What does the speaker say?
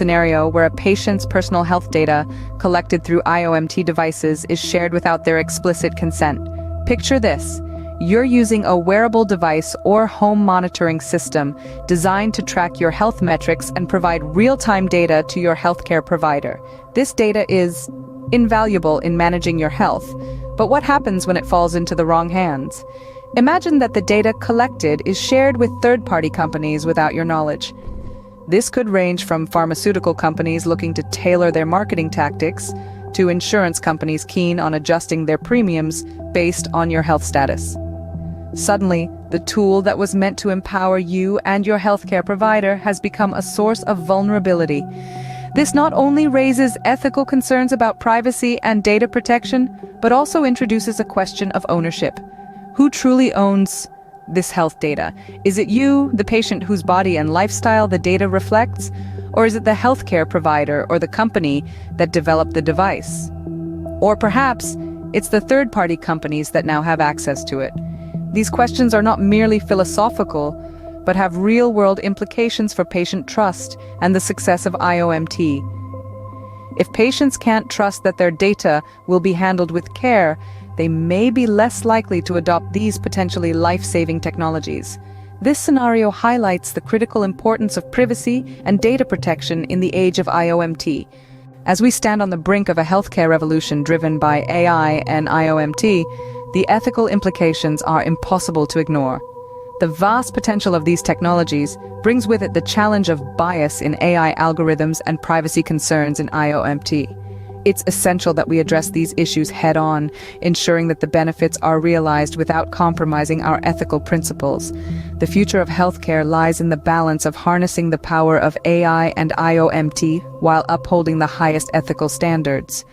scenario where a patient's personal health data collected through IoMT devices is shared without their explicit consent. Picture this. You're using a wearable device or home monitoring system designed to track your health metrics and provide real-time data to your healthcare provider. This data is invaluable in managing your health, but what happens when it falls into the wrong hands? Imagine that the data collected is shared with third-party companies without your knowledge. This could range from pharmaceutical companies looking to tailor their marketing tactics to insurance companies keen on adjusting their premiums based on your health status. Suddenly, the tool that was meant to empower you and your healthcare provider has become a source of vulnerability. This not only raises ethical concerns about privacy and data protection, but also introduces a question of ownership. Who truly owns this health data? Is it you, the patient whose body and lifestyle the data reflects? Or is it the healthcare provider or the company that developed the device? Or perhaps it's the third-party companies that now have access to it. These questions are not merely philosophical, but have real-world implications for patient trust and the success of IoMT. If patients can't trust that their data will be handled with care, they may be less likely to adopt these potentially life-saving technologies. This scenario highlights the critical importance of privacy and data protection in the age of IoMT. As we stand on the brink of a healthcare revolution driven by AI and IoMT, the ethical implications are impossible to ignore. The vast potential of these technologies brings with it the challenge of bias in AI algorithms and privacy concerns in IoMT. It's essential that we address these issues head-on, ensuring that the benefits are realized without compromising our ethical principles. The future of healthcare lies in the balance of harnessing the power of AI and IoMT while upholding the highest ethical standards.